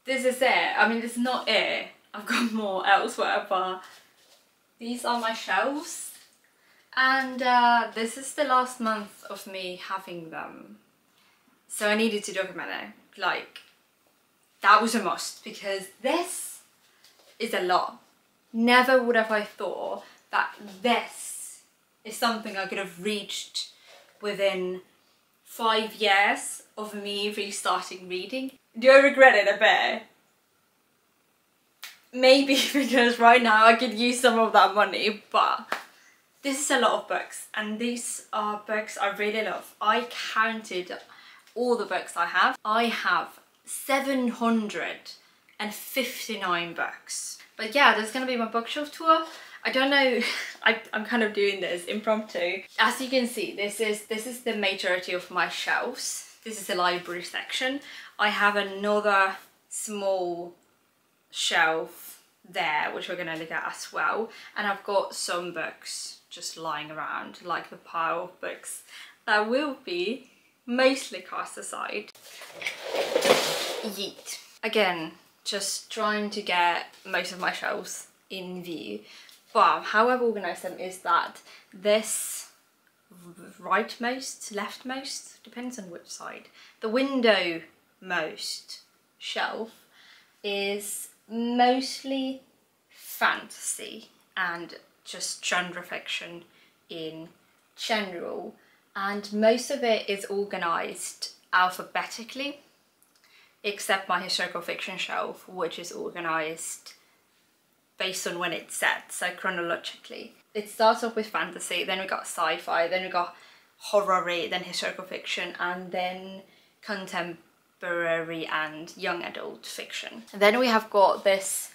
this is it. I mean, it's not it. I've got more elsewhere, but these are my shelves. And this is the last month of me having them. So I needed to document it. Like, that was a must, because this is a lot. Never would have I thought that this is something I could have reached within 5 years of me restarting reading. Do I regret it a bit? Maybe, because right now I could use some of that money, but this is a lot of books, and these are books I really love. I counted all the books I have. I have 759 books. But yeah, there's gonna be my bookshelf tour. I don't know, I'm kind of doing this impromptu. As you can see, this is the majority of my shelves. This is the library section. I have another small shelf there, which we're gonna look at as well. And I've got some books just lying around, like the pile of books that will be mostly cast aside. Yeet. Again, just trying to get most of my shelves in view, but how I've organised them is that this rightmost, leftmost, depends on which side, the window-most shelf is mostly fantasy and just genre fiction in general, and most of it is organised alphabetically, except my historical fiction shelf, which is organised based on when it's set, so chronologically. It starts off with fantasy, then we got sci-fi, then we got horror, then historical fiction, and then contemporary and young adult fiction. And then we have got this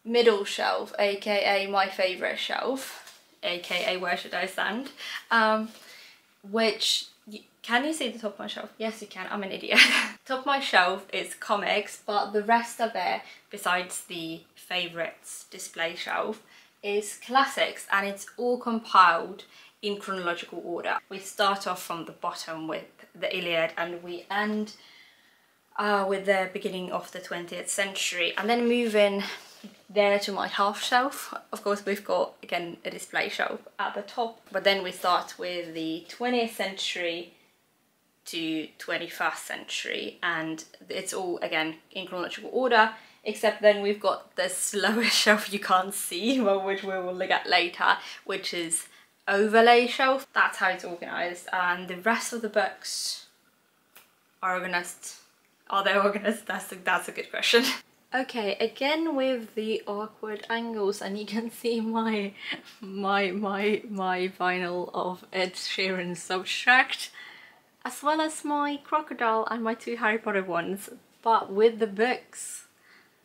middle shelf, aka my favourite shelf, aka where should I stand, which, can you see the top of my shelf? Yes you can, I'm an idiot. Top of my shelf is comics, but the rest of it, besides the favourites display shelf, is classics, and it's all compiled in chronological order. We start off from the bottom with the Iliad, and we end with the beginning of the 20th century, and then move in there to my half shelf. Of course we've got again a display shelf at the top, but then we start with the 20th century to 21st century, and it's all again in chronological order, except then we've got the slower shelf you can't see, which we will look at later, which is overlay shelf. That's how it's organised, and the rest of the books are organised. Are they organised? That's a good question. Okay, again with the awkward angles, and you can see my vinyl of Ed Sheeran's Subtract, as well as my crocodile and my 2 Harry Potter ones. But with the books,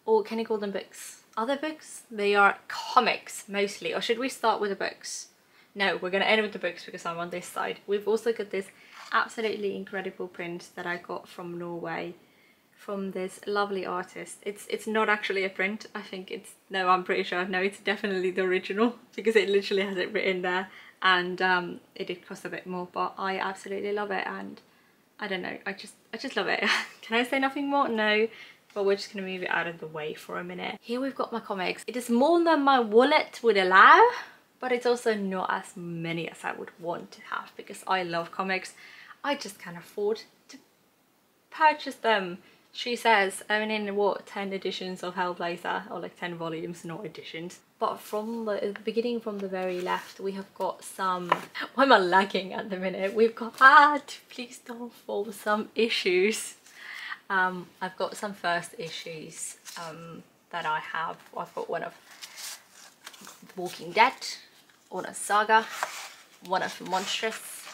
or can you call them books? Are they books? They are comics mostly. Or should we start with the books? No, we're gonna end with the books because I'm on this side. We've also got this absolutely incredible print that I got from Norway, from this lovely artist. It's not actually a print, I think it's, no, I'm pretty sure, no, it's definitely the original, because it literally has it written there, and it did cost a bit more, but I absolutely love it, and I don't know, I just love it. Can I say nothing more? No, but we're just gonna move it out of the way for a minute. Here we've got my comics. It is more than my wallet would allow, but it's also not as many as I would want to have, because I love comics. I just can't afford to purchase them. She says, I mean, in what, 10 editions of Hellblazer, or like 10 volumes, not editions. But from the beginning, from the very left, we have got some, why am I lagging at the minute? We've got, please don't fall, some issues. I've got some first issues that I have. I've got one of The Walking Dead, one of Saga, one of Monstrous,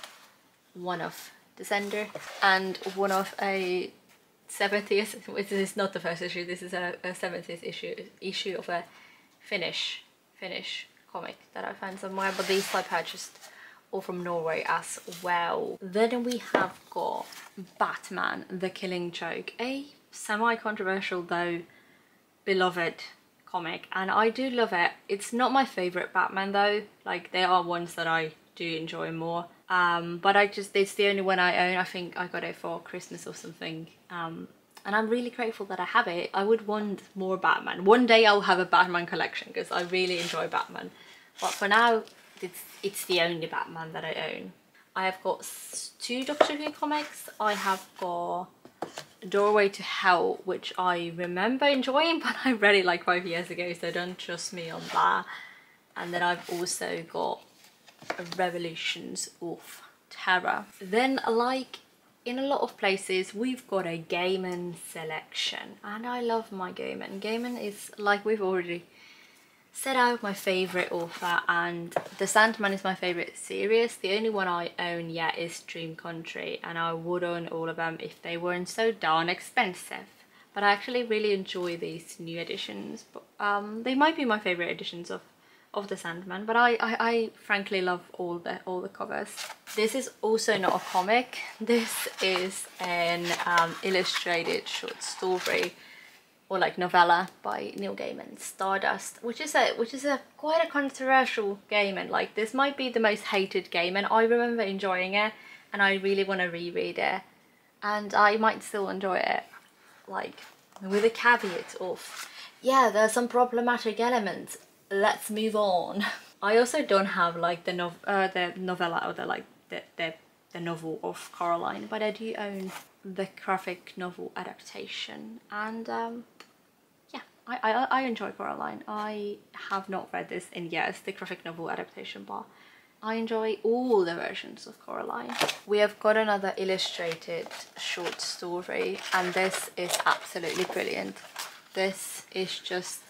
one of Descender, and one of a 70th, this is not the first issue, this is a 70th issue of a Finnish comic that I found somewhere, but these I purchased all from Norway as well. Then we have got Batman The Killing Joke, a semi-controversial though beloved comic, and I do love it. It's not my favourite Batman though, like there are ones that I do enjoy more, but it's the only one I own. I think I got it for Christmas or something, and I'm really grateful that I have it. I would want more Batman. One day I'll have a Batman collection because I really enjoy Batman, but for now it's the only Batman that I own. I have got 2 Doctor Who comics. I have got Doorway to Hell, which I remember enjoying, but I read it like 5 years ago, so don't trust me on that. And then I've also got Revolutions of Terror. Then, like in a lot of places, we've got a Gaiman selection, and I love my Gaiman. Gaiman is, like we've already set out, my favourite author, and The Sandman is my favourite series. The only one I own yet is Dream Country, and I would own all of them if they weren't so darn expensive. But I actually really enjoy these new editions. But they might be my favourite editions of The Sandman, but I frankly love all the covers. This is also not a comic. This is an illustrated short story, or like novella, by Neil Gaiman, Stardust, which is a quite a controversial Gaiman. Like, this might be the most hated Gaiman. I remember enjoying it, and I really want to reread it, and I might still enjoy it, like with a caveat of, yeah, there's some problematic elements, let's move on. I also don't have like the novella or the novel of Coraline, but I do own the graphic novel adaptation, and yeah, I enjoy Coraline. I have not read this in years, the graphic novel adaptation, but I enjoy all the versions of Coraline. We have got another illustrated short story, and this is absolutely brilliant. This is just,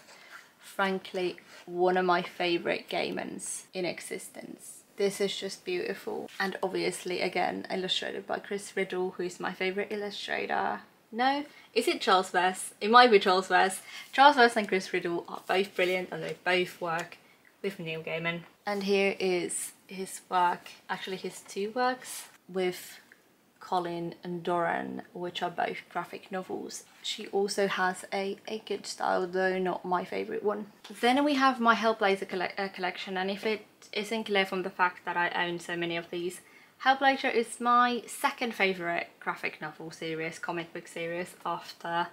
frankly, one of my favourite Gaimans in existence. This is just beautiful, and obviously again illustrated by Chris Riddle, who is my favourite illustrator. No, is it Charles Vess? It might be Charles Vess. Charles Vess and Chris Riddle are both brilliant, and they both work with Neil Gaiman. And here is his work, actually his 2 works, with Colin and Doran, which are both graphic novels. She also has a good style, though not my favourite one. Then we have my Hellblazer collection, and if it isn't clear from the fact that I own so many of these, Hellblazer is my second favourite graphic novel series, comic book series, after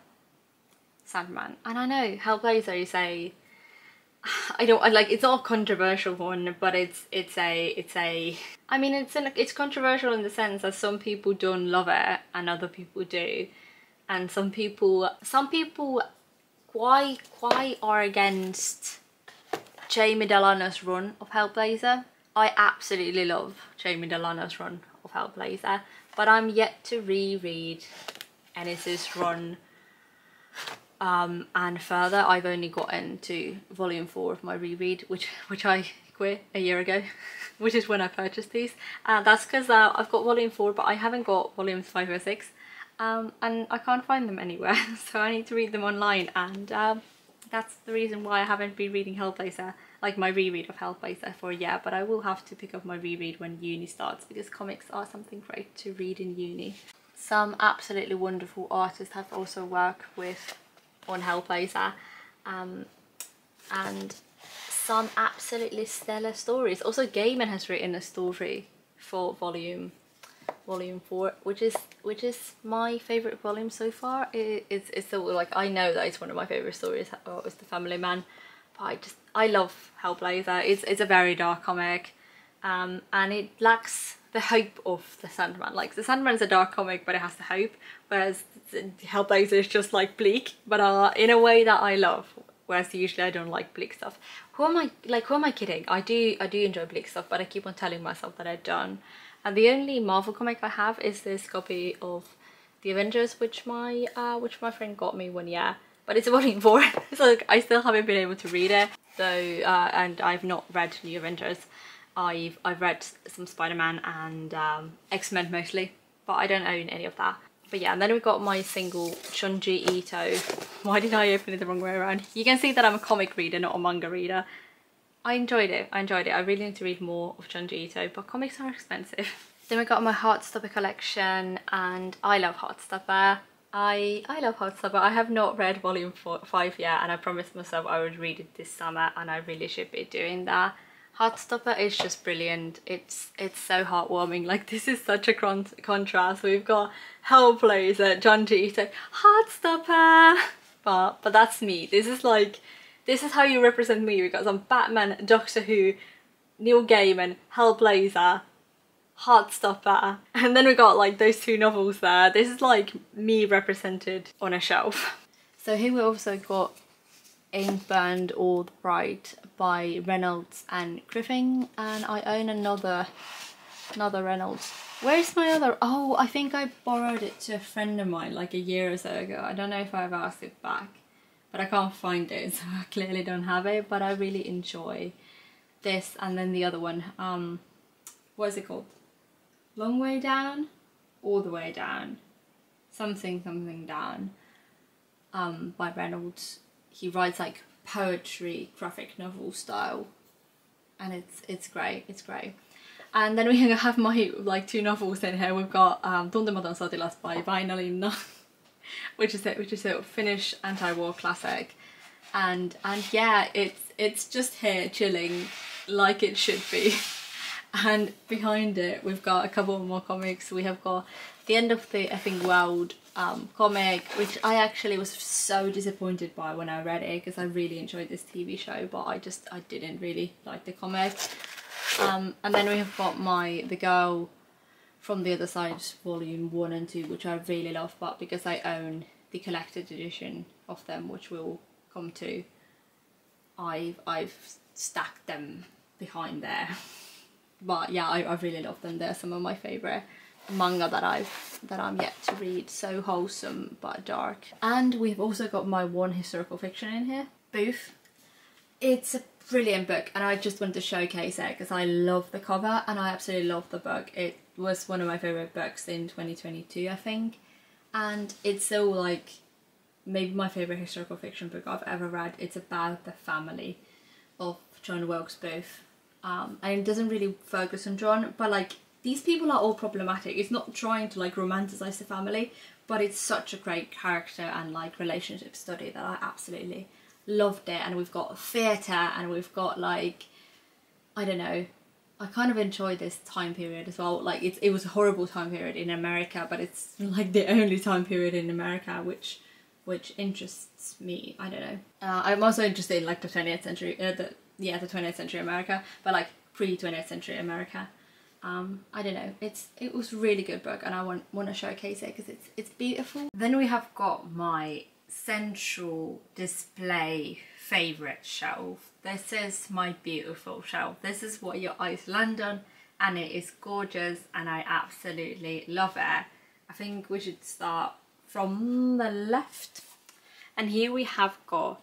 Sandman. And I know Hellblazer is it's not a controversial one, but it's controversial in the sense that some people don't love it and other people do, and some people quite are against Jamie Delano's run of Hellblazer. I absolutely love Jamie Delano's run of Hellblazer, but I'm yet to reread Ennis's run. And further, I've only gotten to volume 4 of my reread, which I quit a year ago, which is when I purchased these. That's because I've got volume 4, but I haven't got volumes 5 or 6, and I can't find them anywhere, so I need to read them online, and that's the reason why I haven't been reading Hellblazer, like my reread of Hellblazer, for a year. But I will have to pick up my reread when uni starts, because comics are something great to read in uni. Some absolutely wonderful artists have also worked on Hellblazer, and some absolutely stellar stories. Also, Gaiman has written a story for volume 4, which is my favourite volume so far. It's so, like, I know that it's one of my favourite stories, it's The Family Man, but I love Hellblazer. It's a very dark comic, and it lacks the hope of The Sandman. Like, The Sandman is a dark comic, but it has the hope, whereas Hellblazer is just like bleak, but in a way that I love, whereas usually I don't like bleak stuff. Who am I kidding? I do enjoy bleak stuff, but I keep on telling myself that I don't. And the only Marvel comic I have is this copy of The Avengers, which my friend got me one year, but it's volume 4, so I still haven't been able to read it. So and I've not read New Avengers. I've read some Spider-Man and X-Men mostly, but I don't own any of that. But yeah, and then we've got my single Junji Ito. Why did I open it the wrong way around? You can see that I'm a comic reader, not a manga reader. I enjoyed it. I really need to read more of Junji Ito, but comics are expensive. Then we got my Heartstopper collection, and I love Heartstopper. I love Heartstopper. I have not read volume 5 yet, and I promised myself I would read it this summer, and I really should be doing that. Heartstopper is just brilliant. It's so heartwarming. Like, this is such a contrast. We've got Hellblazer, John G. So Heartstopper, but that's me. This is how you represent me. We've got some Batman, Doctor Who, Neil Gaiman, Hellblazer, Heartstopper, and then we got like those two novels there. This is like me represented on a shelf. So here we also got Ain't Burned All the Bright by Reynolds and Griffin, and I own another Reynolds. Where's my other? Oh, I think I borrowed it to a friend of mine like a year or so ago. I don't know if I've asked it back, but I can't find it, so I clearly don't have it. But I really enjoy this, and then the other one, what is it called? Long Way Down? All the Way Down? Something down, by Reynolds. He writes like poetry, graphic novel style, and it's great, it's great. And then we have my like two novels in here. We've got Tuntematon sotilas by Vainalinna, which is a Finnish anti-war classic, and yeah, it's just here chilling like it should be. And behind it we've got a couple more comics. We have got The End of the Effing World comic, which I actually was so disappointed by when I read it, because I really enjoyed this TV show, but I didn't really like the comic. And then we have got The Girl from the Other Side volume 1 and 2, which I really love, but because I own the collected edition of them, which we'll come to, I've stacked them behind there. But yeah, I really love them. They're some of my favourite manga that I'm yet to read. So wholesome but dark. And we've also got my one historical fiction in here, Booth. It's a brilliant book, and I just wanted to showcase it because I love the cover and I absolutely love the book. It was one of my favourite books in 2022, I think, and it's so like maybe my favourite historical fiction book I've ever read. It's about the family of John Wilkes Booth. And it doesn't really focus on John, but like these people are all problematic. It's not trying to like romanticize the family, but it's such a great character and like relationship study that I absolutely loved it. And we've got theatre, and we've got like, I don't know, I kind of enjoyed this time period as well. Like it was a horrible time period in America, but it's like the only time period in America which interests me. I don't know. I'm also interested in like the 20th century, the 20th century America, but like pre-20th century America. I don't know, it was a really good book, and I want to showcase it because it's beautiful. Then we have got my central display favourite shelf. This is my beautiful shelf. This is what your eyes land on, and it is gorgeous, and I absolutely love it. I think we should start from the left, and here we have got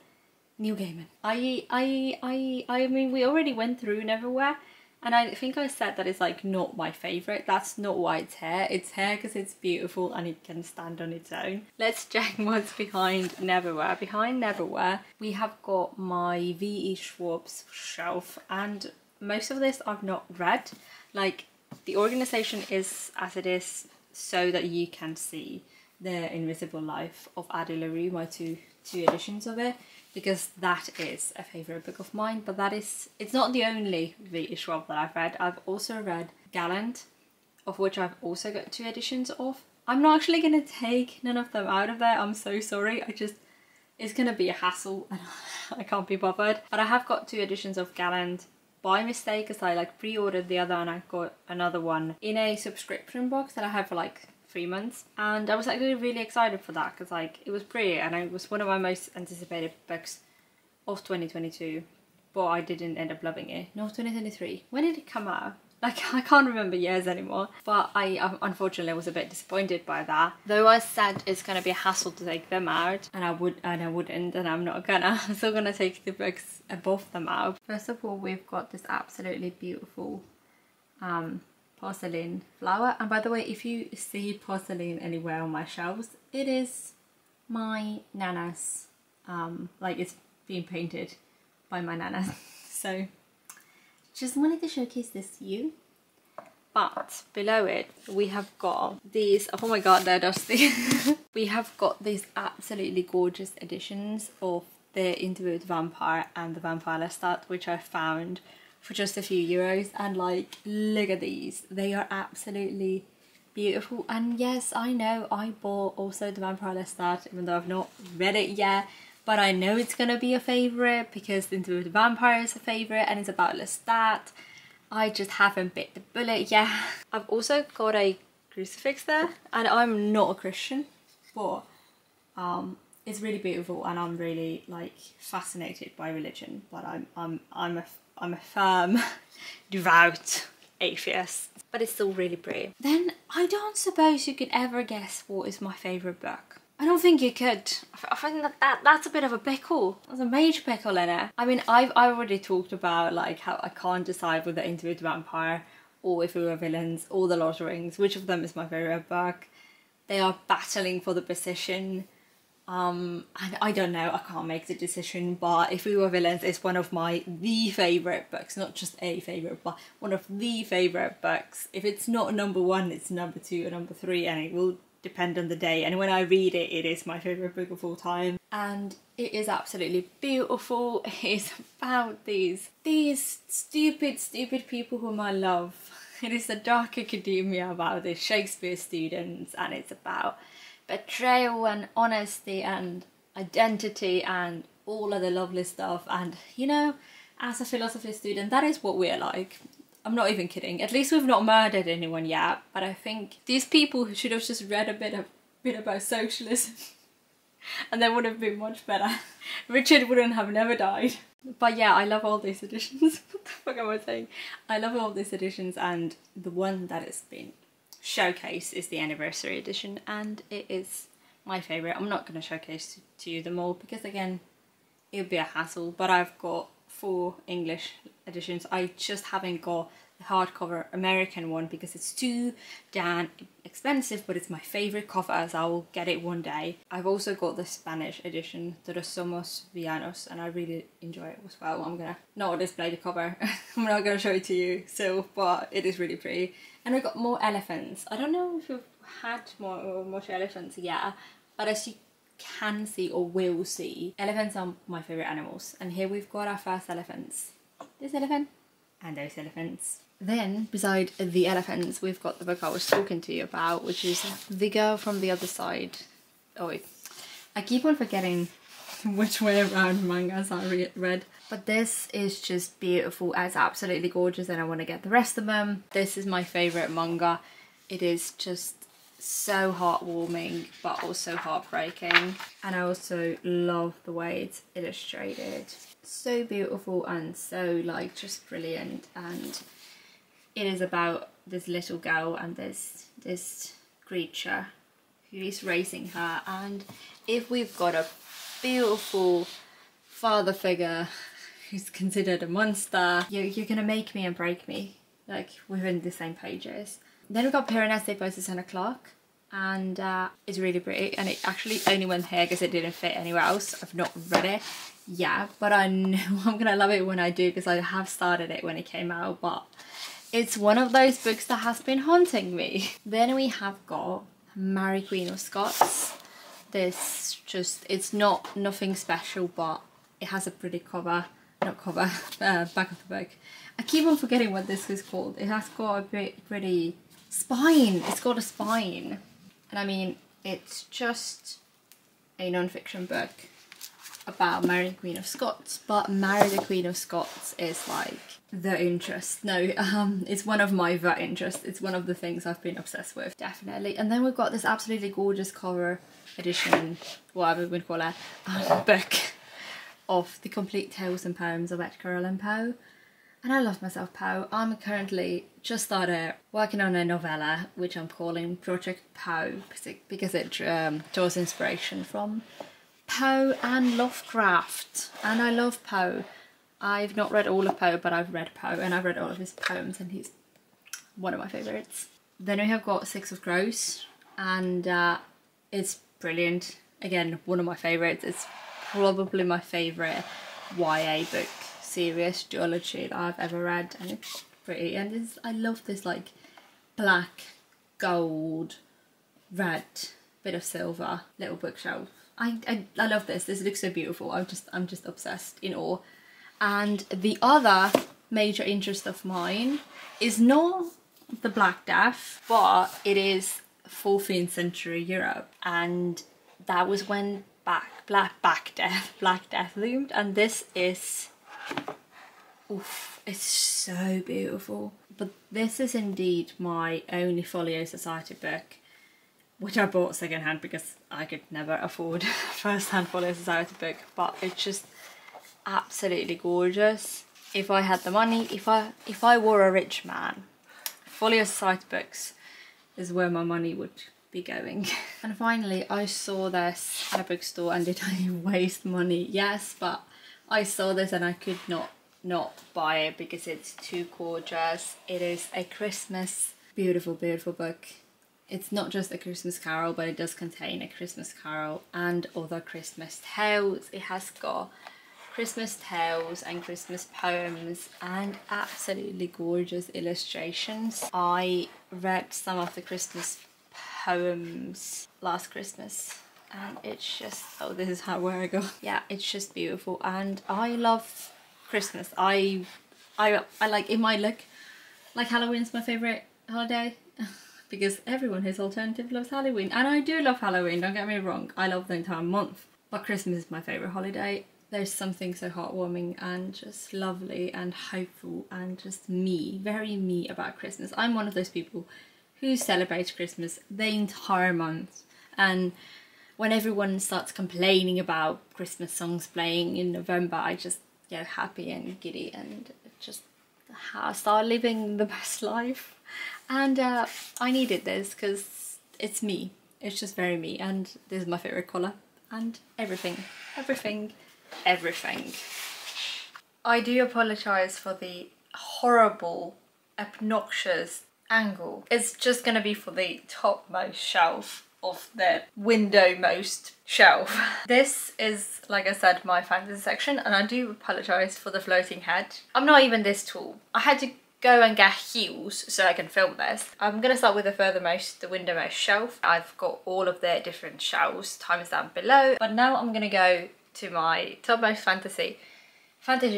Neil Gaiman. I mean, we already went through Neverwhere, and I think I said that it's like not my favourite. That's not why it's here. It's here because it's beautiful and it can stand on its own. Let's check what's behind Neverwhere. Behind Neverwhere we have got my V.E. Schwab's shelf, and most of this I've not read. Like the organisation is as it is so that you can see The Invisible Life of Addie LaRue, my two editions of it, because that is a favourite book of mine. But it's not the only V.E. Schwab that I've read. I've also read Gallant, of which I've also got 2 editions of. I'm not actually going to take none of them out of there, I'm so sorry. It's going to be a hassle and I can't be bothered. But I have got 2 editions of Gallant by mistake, because I like pre-ordered the other and I got another one in a subscription box that I have for like 3 months, and I was actually really excited for that because like it was pretty, and it was one of my most anticipated books of 2022, but I didn't end up loving it. No, 2023. When did it come out? Like I can't remember years anymore, but I unfortunately was a bit disappointed by that. Though I said it's gonna be a hassle to take them out, and I wouldn't, and I'm not gonna. I'm still gonna take the books above them out. First of all, we've got this absolutely beautiful porcelain flower, and by the way, if you see porcelain anywhere on my shelves, it is my nana's, like it's being painted by my nana. So just wanted to showcase this to you. But below it we have got these, oh my god, they're dusty. We have got these absolutely gorgeous editions of The Interview with the Vampire and The Vampire Lestat, which I found for just a few euros, and like, look at these, they are absolutely beautiful. And yes, I know I bought also the Vampire Lestat, even though I've not read it yet, but I know it's gonna be a favourite because Interview with the Vampire is a favourite and it's about Lestat. I just haven't bit the bullet yet. I've also got a crucifix there, and I'm not a Christian, but it's really beautiful, and I'm really like fascinated by religion, but I'm a firm devout atheist, but it's still really pretty. Then I don't suppose you could ever guess what is my favourite book. I don't think you could. I think that's a bit of a pickle. There's a major pickle in it. I mean, I've already talked about like how I can't decide whether Interview with the Vampire or If We Were Villains or The Lord of the Rings, which of them is my favourite book. They are battling for the position. And I don't know, I can't make the decision, but If We Were Villains is one of the favourite books, not just a favourite, but one of the favourite books. If it's not number one, it's number two or number three, and it will depend on the day. And when I read it, it is my favourite book of all time. And it is absolutely beautiful. It is about these stupid people whom I love. It is the dark academia about these Shakespeare students, and it's about betrayal and honesty and identity and all of the lovely stuff. And you know, as a philosophy student, that is what we're like. I'm not even kidding. At least we've not murdered anyone yet, but I think these people should have just read a bit about socialism and they would have been much better. Richard wouldn't have never died. But yeah, I love all these editions. What the fuck am I saying? I love all these editions, and the one that has been showcased is the anniversary edition, and it is my favourite. I'm not going to showcase to you them all because again, it would be a hassle, but I've got 4 English editions. I just haven't got the hardcover American one because it's too damn expensive, but it's my favourite cover, so I will get it one day. I've also got the Spanish edition, De los Somos Villanos, and I really enjoy it as well. I'm gonna not display the cover. I'm not gonna show it to you, so, but it is really pretty. And I got more elephants. I don't know if you've had much elephants yet, but as you can see or will see, elephants are my favourite animals. And here we've got our first elephants. This elephant and those elephants. Then, beside the elephants, we've got the book I was talking to you about, which is The Girl from the Other Side. Oh wait, I keep on forgetting which way around mangas I read. But this is just beautiful. It's absolutely gorgeous, and I want to get the rest of them. This is my favourite manga. It is just so heartwarming, but also heartbreaking. And I also love the way it's illustrated. So beautiful and so like just brilliant. And it is about this little girl and this creature who is raising her. And if we've got a beautiful father figure who's considered a monster, you're gonna make me and break me, like within the same pages. Then we've got Pyrenees by Susanna Clarke, and it's really pretty, and it actually only went here because it didn't fit anywhere else. I've not read it yet, but I know I'm gonna love it when I do because I have started it when it came out, but it's one of those books that has been haunting me. Then we have got Mary Queen of Scots. This just, it's nothing special, but it has a pretty cover, back of the book. I keep on forgetting what this is called. It has got a pretty spine. It's got a spine. And I mean, it's just a non-fiction book about Mary Queen of Scots, but Mary the Queen of Scots is like the interest. No, it's one of my interests. It's one of the things I've been obsessed with, definitely. And then we've got this absolutely gorgeous cover edition, whatever we would call it, book of The Complete Tales and Poems of Edgar Allan Poe. And I love myself Poe. I'm currently just started working on a novella which I'm calling Project Poe because it draws inspiration from Poe and Lovecraft. And I love Poe. I've not read all of Poe, but I've read Poe, and I've read all of his poems, and he's one of my favourites. Then we have got Six of Crows, and it's brilliant. Again, one of my favourites. It's probably my favourite YA book series duology that I've ever read, and it's pretty. And I love this like black, gold, red, bit of silver little bookshelf. I love this. This looks so beautiful. I'm just obsessed, in awe. And the other major interest of mine is not the Black Death, but it is 14th century Europe, and that was when Black Death loomed, and this is, oof, it's so beautiful. But this is indeed my only Folio Society book, which I bought secondhand because I could never afford a first-hand Folio Society book, but it's just absolutely gorgeous. If I had the money, if I were a rich man, Folio Society books is where my money would be going. And finally, I saw this at a bookstore, and did I waste money? Yes, but I saw this and I could not buy it because it's too gorgeous. It is a Christmas, beautiful book. It's not just a Christmas carol, but it does contain a Christmas carol and other Christmas tales. It has got Christmas tales and Christmas poems and absolutely gorgeous illustrations. I read some of the Christmas poems last Christmas, and it's just, oh, this is where I go. Yeah, it's just beautiful, and I love Christmas. I like, it might look like Halloween's my favourite holiday because everyone who's alternative loves Halloween, and I do love Halloween, don't get me wrong, I love the entire month, but Christmas is my favourite holiday. There's something so heartwarming and just lovely and hopeful and just me, very me about Christmas. I'm one of those people who celebrates Christmas the entire month, and when everyone starts complaining about Christmas songs playing in November, I just get happy and giddy and just start living the best life. And I needed this because it's me. It's just very me, and this is my favourite colour, and everything. I do apologise for the horrible, obnoxious angle. It's just gonna be for the topmost shelf of the windowmost shelf. This is, like I said, my fantasy section, and I do apologise for the floating head. I'm not even this tall. I had to go and get heels so I can film this. I'm gonna start with the windowmost shelf. I've got all of the different shelves times down below, but now I'm gonna go to my topmost fantasy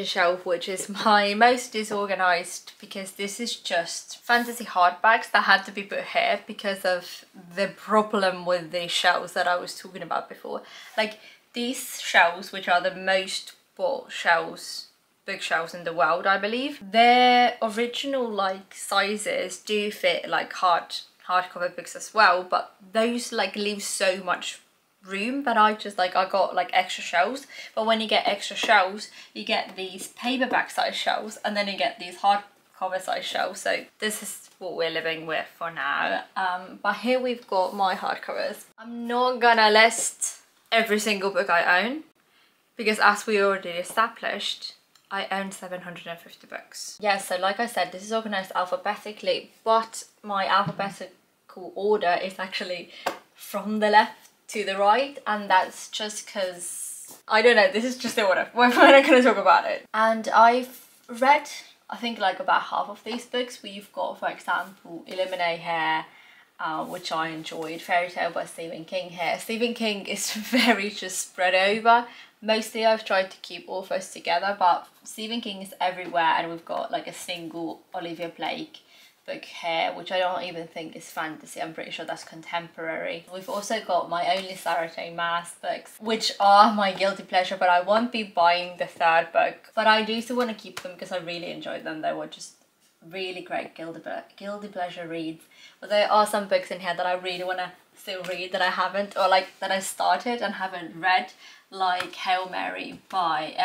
shelf, which is my most disorganized, because this is just fantasy hardbacks that had to be put here because of the problem with the shelves that I was talking about before. Like these shelves, which are the most bought bookshelves in the world, I believe, their original like sizes do fit like hardcover books as well, but those like leave so much room that I got like extra shelves. But when you get extra shelves, you get these paperback size shelves, and then you get these hardcover size shelves. So this is what we're living with for now. But here we've got my hardcovers. I'm not gonna list every single book I own because, as we already established, I own 750 books. Yeah, so like I said, this is organized alphabetically, but my alphabetical order is actually from the left to the right, and that's just because, I don't know, this is just the order. We're not going to talk about it. And I've read, I think, like about half of these books. We've got, for example, Illuminate here, which I enjoyed. Fairy Tale by Stephen King here. Stephen King is very just spread over. Mostly I've tried to keep authors together, but Stephen King is everywhere, and we've got like a single Olivia Blake book here, which I don't even think is fantasy. I'm pretty sure that's contemporary. We've also got my only Sarah J Maas books, which are my guilty pleasure, but I won't be buying the third book. But I do still want to keep them because I really enjoyed them. They were just really great guilty pleasure reads. But there are some books in here that I really want to still read that I haven't, or like that I started and haven't read, like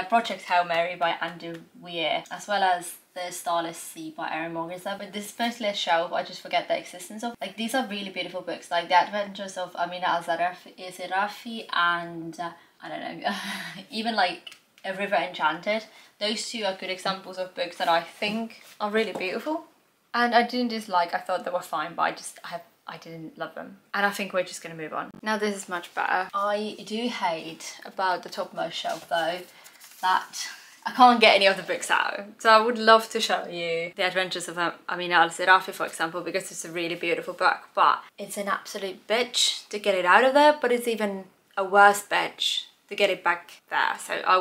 Project Hail Mary by Andrew Weir, as well as The Starless Sea by Erin Morgenstern. But this is mostly a shelf I just forget the existence of. Like, these are really beautiful books, like The Adventures of Amina Al-Zirafi and I don't know, even like A River Enchanted. Those two are good examples of books that I think are really beautiful, and I didn't dislike. I thought they were fine, but I didn't love them. And I think we're just gonna move on. Now this is much better. I do hate about the topmost shelf though, that I can't get any of the books out. So I would love to show you The Adventures of Amina Al-Zirafi, for example, because it's a really beautiful book, but it's an absolute bitch to get it out of there, but it's even a worse bitch to get it back there. So I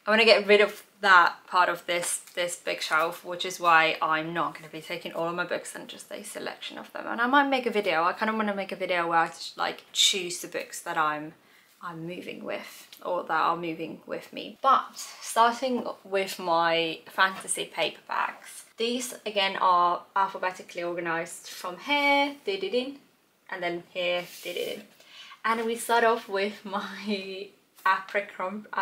I want to get rid of that part of this bookshelf, which is why I'm not going to be taking all of my books and just a selection of them. And I might make a video. I kind of want to make a video where I just like choose the books that I'm moving with, or that are moving with me. But starting with my fantasy paperbacks, these again are alphabetically organized from here, and then here, and we start off with my Abercrombie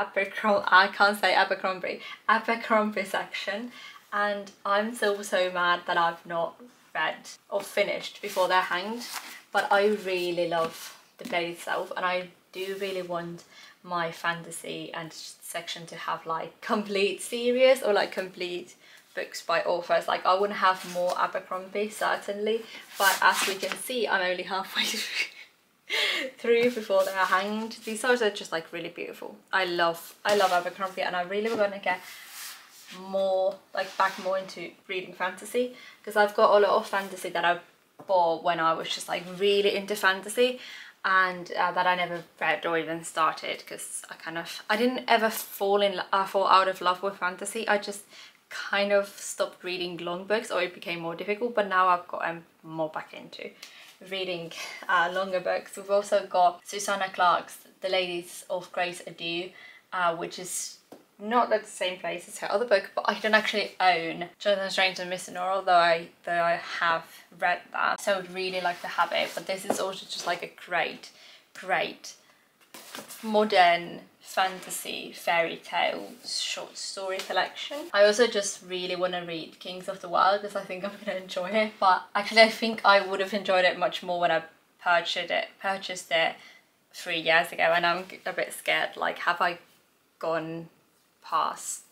section, and I'm so mad that I've not read or finished before they're hanged, but I really love the play itself, and I do really want my fantasy and section to have like complete series or like complete books by authors. Like I want to have more Abercrombie certainly, but as we can see I'm only halfway through before they're hanged. These are just like really beautiful. I love Abercrombie, and I really want to get more like back more into reading fantasy, because I've got a lot of fantasy that I bought when I was just like really into fantasy, and that I never read or even started, because I didn't ever fall out of love with fantasy. I just kind of stopped reading long books, or it became more difficult, but now I've got more back into reading longer books. We've also got Susanna Clarke's The Ladies of Grace Ado, which is not at the same place as her other book, but I don't actually own Jonathan Strange and Mr. Norrell, though I have read that, so I would really like to have it. But this is also just like a great modern fantasy fairy tale short story collection. I also just really want to read Kings of the Wild, because I think I'm going to enjoy it, but actually I think I would have enjoyed it much more when I purchased it 3 years ago, and I'm a bit scared, like have I gone past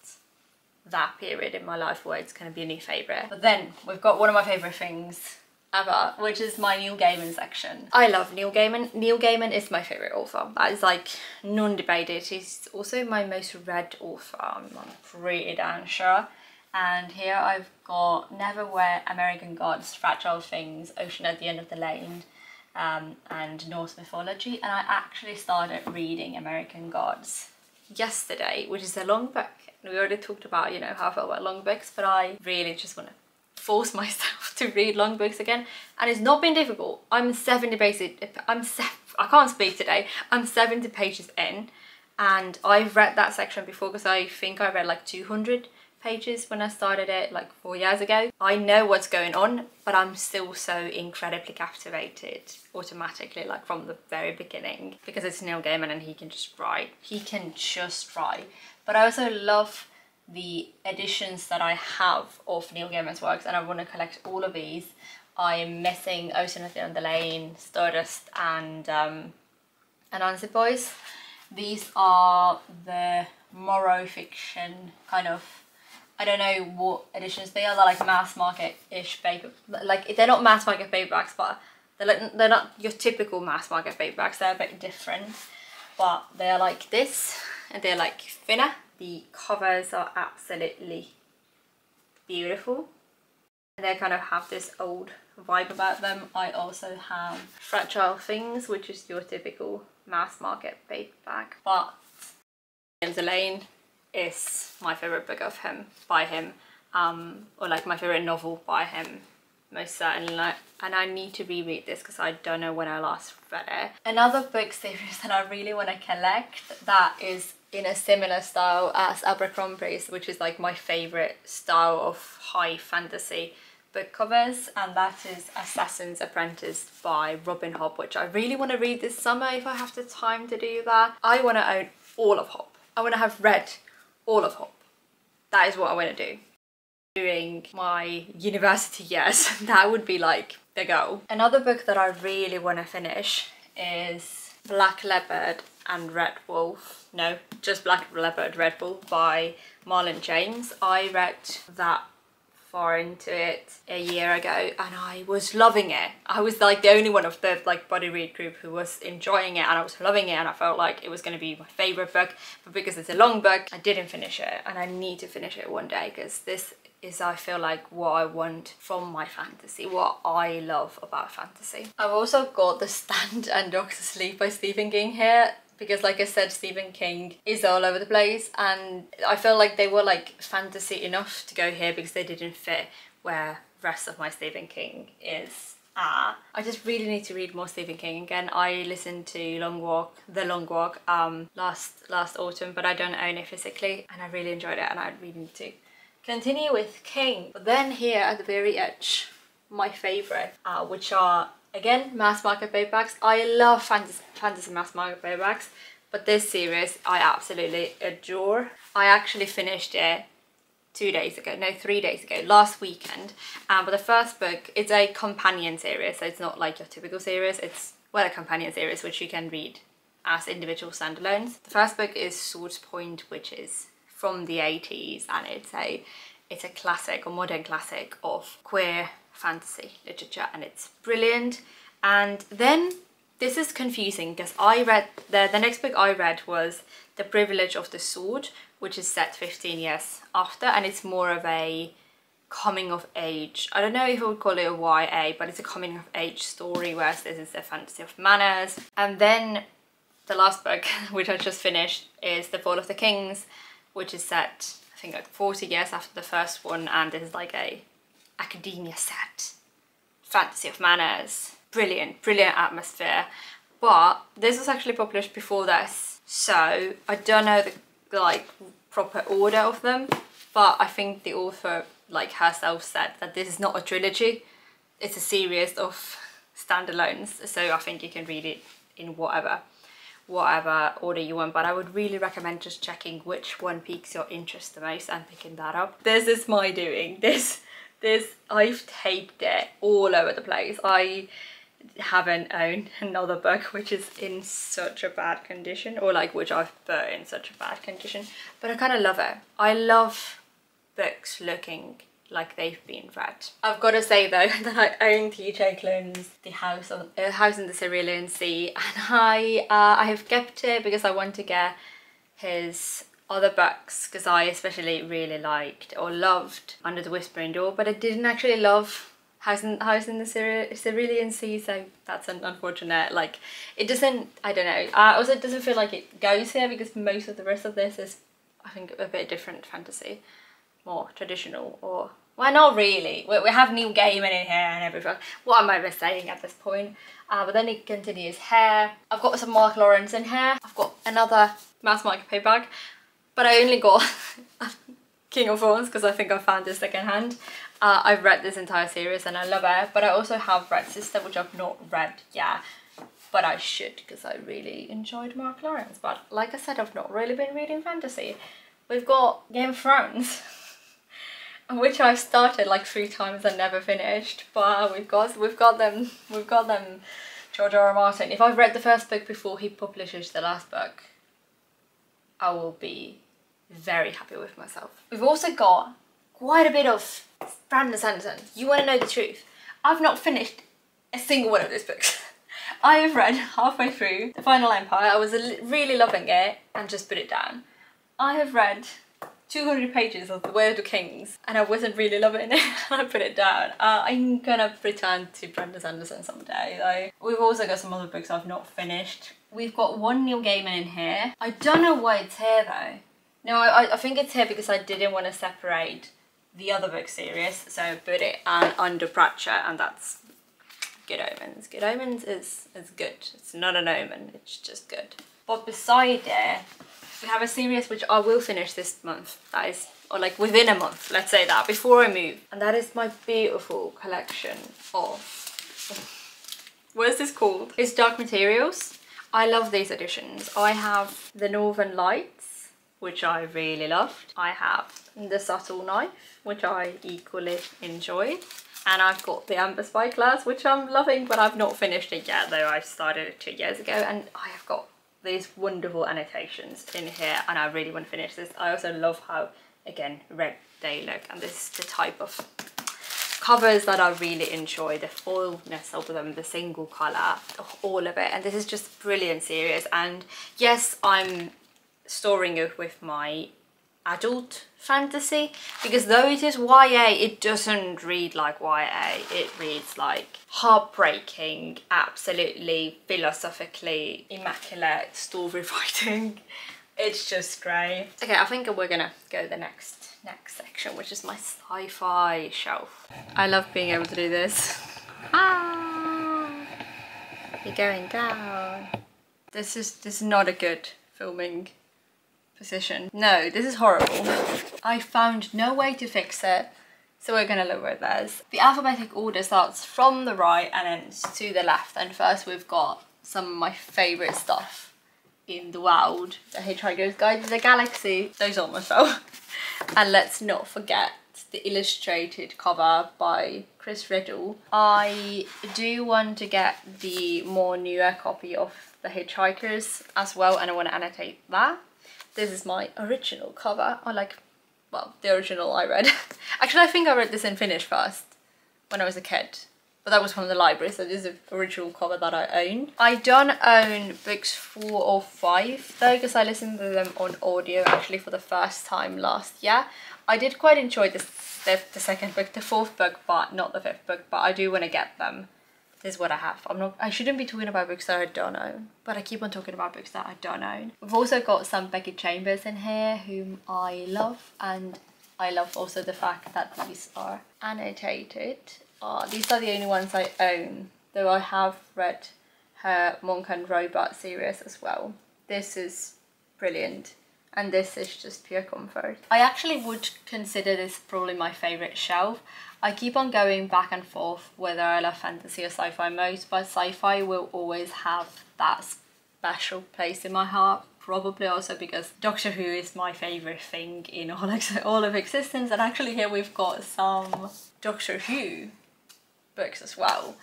that period in my life where it's going to be a new favourite. But then we've got one of my favourite things ever, which is my Neil Gaiman section. I love Neil Gaiman. Neil Gaiman is my favourite author. That is like non-debated. He's also my most read author, I'm pretty damn sure. And here I've got Neverwhere, American Gods, Fragile Things, Ocean at the End of the Lane, and Norse Mythology. And I actually started reading American Gods yesterday, which is a long book. We already talked about, you know, how I felt about long books, but I really just want to force myself to read long books again, and it's not been difficult. I can't speak today. I'm 70 pages in, and I've read that section before, because I think I read like 200 pages when I started it like 4 years ago. I know what's going on, but I'm still so incredibly captivated automatically, like from the very beginning, because it's Neil Gaiman and he can just write. But I also love the editions that I have of Neil Gaiman's works, and I want to collect all of these. I am missing Ocean at the End of the Lane, Stardust, and Anansi Boys. These are the Morrow fiction kind of, I don't know what editions they are. They're like mass market-ish paper, like they're not mass market paperbacks, but they're not your typical mass market paperbacks. They're a bit different, but they're like this, and they're like thinner. The covers are absolutely beautiful, and they kind of have this old vibe about them. I also have Fragile Things, which is your typical mass market paperback, but James Lane is my favourite book by him, or like my favourite novel by him, most certainly, and I need to reread this because I don't know when I last read it. Another book series that I really want to collect that is in a similar style as Abercrombie's, which is like my favourite style of high fantasy book covers, and that is Assassin's Apprentice by Robin Hobb, which I really want to read this summer if I have the time to do that. I want to own all of Hobb. I want to have read all of Hobb. That is what I want to do during my university years. That would be like the goal. Another book that I really want to finish is Black Leopard and Red Wolf. No, just Black Leopard, Red Wolf by Marlon James. I read that far into it a year ago and I was loving it. I was like the only one of the like buddy read group who was enjoying it, and I was loving it, and I felt like it was going to be my favourite book, but because it's a long book I didn't finish it, and I need to finish it one day, because this is, I feel like, what I want from my fantasy, what I love about fantasy. I've also got The Stand and Doctor Sleep by Stephen King here. because like I said, Stephen King is all over the place, and I feel like they were like fantasy enough to go here because they didn't fit where the rest of my Stephen King is. I just really need to read more Stephen King again. I listened to The Long Walk last autumn, but I don't own it physically, and I really enjoyed it, and I really need to continue with King. But then here at the very edge, my favourite, which are again mass market paperbacks. I love fantasy mass market paperbacks, but this series I absolutely adore. I actually finished it 3 days ago, last weekend. But the first book, it's a companion series, so it's not like your typical series. It's, well, a companion series which you can read as individual standalones. The first book is Swords Point, which is from the 80s, and it's a classic, or modern classic of queer fantasy literature, and it's brilliant. And then this is confusing because I read the next book I read was The Privilege of the Sword, which is set 15 years after, and it's more of a coming of age. I don't know if I would call it a YA, but it's a coming of age story, whereas this is a fantasy of manners. And then the last book, which I just finished, is The Fall of the Kings, which is set, I think, like 40 years after the first one, and this is like a academia set, fantasy of manners, brilliant atmosphere. But this was actually published before this, so I don't know the like proper order of them, but I think the author like herself said that this is not a trilogy, it's a series of standalones, so I think you can read it in whatever order you want. But I would really recommend just checking which one piques your interest the most and picking that up. This is my doing. This I've taped it all over the place. I haven't owned another book which is in such a bad condition, or like which I've put in such a bad condition, but I kind of love it. I love books looking like they've been read. I've got to say though that I own T.J. Clune's The House in the Cerulean Sea, and I have kept it because I want to get his other books, because I especially really liked or loved Under the Whispering Door, but I didn't actually love House in the Cerulean Sea, so that's unfortunate. Like, it doesn't, I don't know, also it doesn't feel like it goes here because most of the rest of this is, I think, a bit different fantasy, more traditional, or, well, not really. We have Neil Gaiman in here and everything. What am I even saying at this point? But then it continues here. I've got some Mark Lawrence in here. I've got another mass market paperback, but I only got King of Thorns because I think I found it secondhand. I've read this entire series and I love it, but I also have read Sister, which I've not read yet, but I should because I really enjoyed Mark Lawrence. But like I said, I've not really been reading fantasy. We've got Game of Thrones, which I've started like 3 times and never finished, but we've got them, George R. R. Martin. If I've read the first book before he publishes the last book, I will be very happy with myself. We've also got quite a bit of Brandon Sanderson. You want to know the truth? I've not finished a single one of these books. I have read halfway through The Final Empire. I was really loving it and just put it down. I have read 200 pages of The Way of the Kings and I wasn't really loving it and I put it down. I'm gonna return to Brandon Sanderson someday though. We've also got some other books I've not finished. We've got one Neil Gaiman in here. I don't know why it's here though. No, I think it's here because I didn't want to separate the other book series, so I put it under Pratchett, and that's Good Omens. Good Omens is good. It's not an omen, it's just good. But beside it, we have a series which I will finish this month, that is, or like within a month, let's say that, before I move. And that is my beautiful collection of, what is this called? It's Dark Materials. I love these editions. I have The Northern Lights, which I really loved. I have The Subtle Knife, which I equally enjoyed. And I've got The Amber Spyglass, which I'm loving, but I've not finished it yet, though I started it 2 years ago. And I have got these wonderful annotations in here, and I really want to finish this. I also love how, again, red they look, and this is the type of covers that I really enjoy, the foilness of them, the single colour, all of it. And this is just brilliant series. And yes, I'm storing it with my adult fantasy, because though it is YA, it doesn't read like YA. It reads like heartbreaking, absolutely philosophically immaculate story writing. It's just great. Okay, I think we're gonna go the next section, which is my sci-fi shelf. I love being able to do this. Ah, you're going down. This is not a good filming position. No, this is horrible. I found no way to fix it, so we're gonna lower this. The alphabetic order starts from the right and ends to the left, and first we've got some of my favourite stuff in the world. The Hitchhiker's Guide to the Galaxy. Those almost fell. And let's not forget the illustrated cover by Chris Riddle. I do want to get the more newer copy of The Hitchhikers as well, and I want to annotate that. This is my original cover. I like, well, the original I read. Actually, I think I read this in Finnish first when I was a kid, but that was from the library, so this is the original cover that I own. I don't own books 4 or 5 though, because I listened to them on audio actually for the first time last year. I did quite enjoy the second book, the 4th book, but not the 5th book, but I do want to get them. This is what I have. I shouldn't be talking about books that I don't own, but I keep on talking about books that I don't own. We've also got some Becky Chambers in here, whom I love, and I love also the fact that these are annotated. These are the only ones I own, though I have read her Monk and Robot series as well. This is brilliant, and this is just pure comfort. I actually would consider this probably my favourite shelf. I keep on going back and forth whether I love fantasy or sci-fi most, but sci-fi will always have that special place in my heart, probably also because Doctor Who is my favourite thing in all of existence, and actually here we've got some Doctor Who books as well.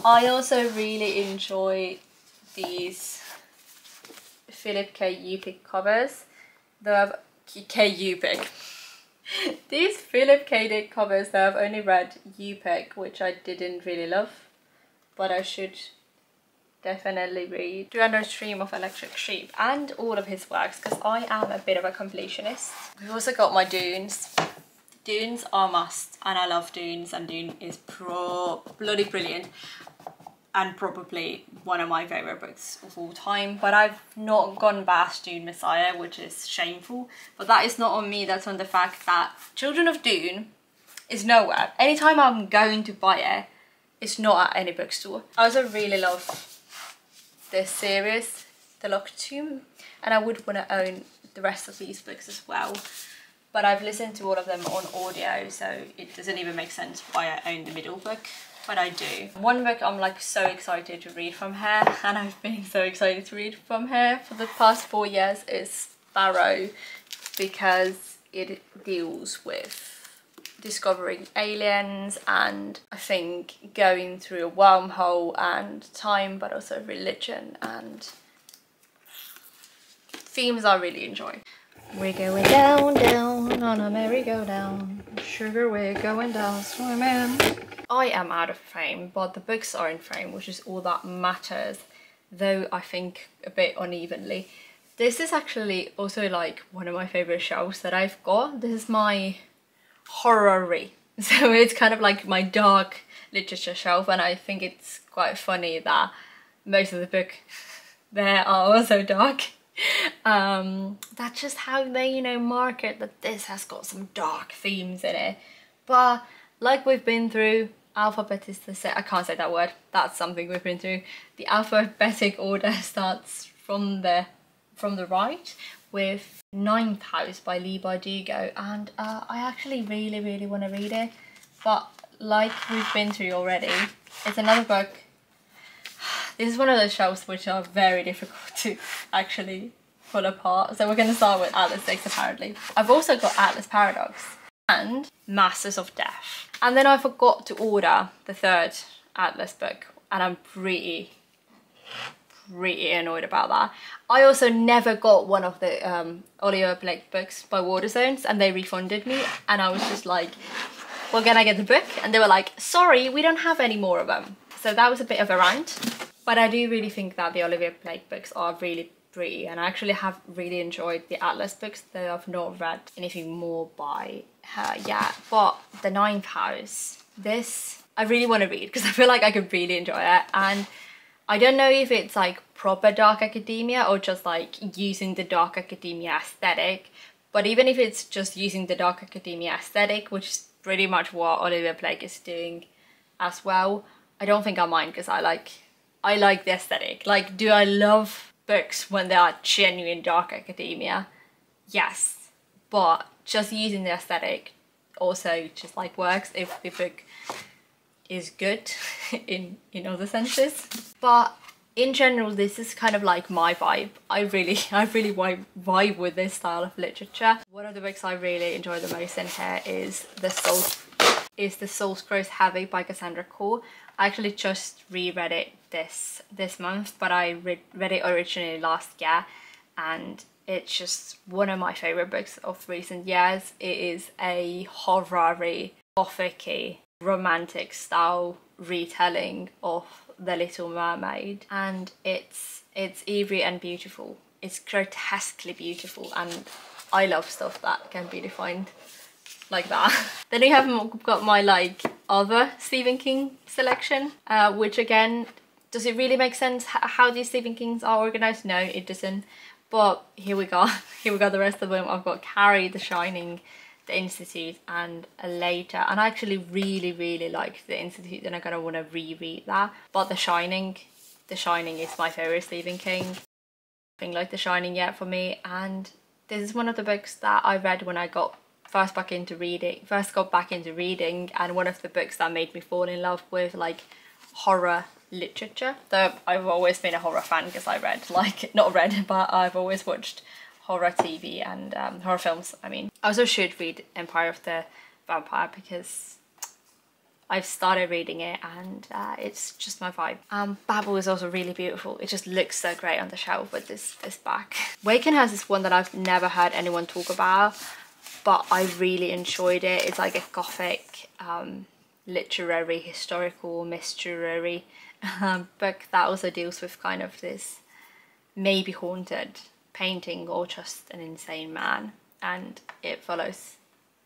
I also really enjoy these Philip K. Upick covers. These Philip K. Dick covers that I've only read Upick, which I didn't really love, but I should definitely read 200 Stream of Electric Sheep and all of his works, because I am a bit of a completionist. We've also got my Dunes. Dunes are must, and I love Dunes, and Dune is bloody brilliant and probably one of my favourite books of all time, but I've not gone past Dune Messiah, which is shameful, but that is not on me, that's on the fact that Children of Dune is nowhere. Anytime I'm going to buy it, it's not at any bookstore. I also really love this series, The Locked Tomb, and I would want to own the rest of these books as well, but I've listened to all of them on audio, so it doesn't even make sense why I own the middle book. But I do. One book I'm like so excited to read from her, and I've been so excited to read from her for the past 4 years, is Sparrow, because it deals with discovering aliens and I think going through a wormhole and time, but also religion and themes I really enjoy. We're going down, down on a merry-go-down. Sugar, we're going down swimming. I am out of frame, but the books are in frame, which is all that matters, though I think a bit unevenly. This is actually also like one of my favourite shelves that I've got. This is my horror-y. So it's kind of like my dark literature shelf, and I think it's quite funny that most of the books there are also dark. That's just how they, you know, market that this has got some dark themes in it. But like we've been through, alphabet is the set. I can't say that word. That's something we've been through. The alphabetic order starts from the right with Ninth House by Lee Bardugo, and I actually really want to read it. But like we've been through already, it's another book. This is one of those shelves which are very difficult to actually pull apart. So we're going to start with Atlas 6 apparently. I've also got Atlas Paradox and Masters of Death. And then I forgot to order the 3rd Atlas book, and I'm pretty annoyed about that. I also never got one of the Oliver Blake books by Waterstones, and they refunded me, and I was just like, well, can I get the book? And they were like, sorry, we don't have any more of them. So that was a bit of a rant. But I do really think that the Olivia Blake books are really pretty, and I actually have really enjoyed the Atlas books, though I've not read anything more by her yet. But The Ninth House, this I really want to read because I feel like I could really enjoy it, and I don't know if it's like proper dark academia or just like using the dark academia aesthetic, but even if it's just using the dark academia aesthetic, which is pretty much what Olivia Blake is doing as well, I don't think I mind, because I like the aesthetic. Like, do I love books when they are genuine dark academia? Yes, but just using the aesthetic also just like works if the book is good in other senses. But in general, this is kind of like my vibe. I really vibe with this style of literature. One of the books I really enjoy the most in here is The Soul's Grows Heavy by Cassandra Core. I actually just reread it this month, but I read it originally last year, and it's just one of my favorite books of recent years. It is a horror-y, gothic-y, romantic style retelling of The Little Mermaid, and it's eerie and beautiful. It's grotesquely beautiful, and I love stuff that can be defined like that. Then we have got my like other Stephen King selection, which again, does it really make sense how these Stephen Kings are organized? No, it doesn't. But here we go. Here we got the rest of them. I've got Carrie, The Shining, The Institute, and Later. And I actually really like The Institute, and I'm gonna want to reread that. But The Shining is my favorite Stephen King. Nothing like The Shining yet for me. And this is one of the books that I read when I first got back into reading, and one of the books that made me fall in love with like horror literature. Though I've always been a horror fan, because I but I've always watched horror TV and horror films. I mean, I also should read Empire of the Vampire, because I've started reading it, and it's just my vibe. Babel is also really beautiful. It just looks so great on the shelf with this back. Waken House is one that I've never heard anyone talk about, but I really enjoyed it. It's like a gothic, literary, historical, mystery book that also deals with kind of this maybe haunted painting or just an insane man, and it follows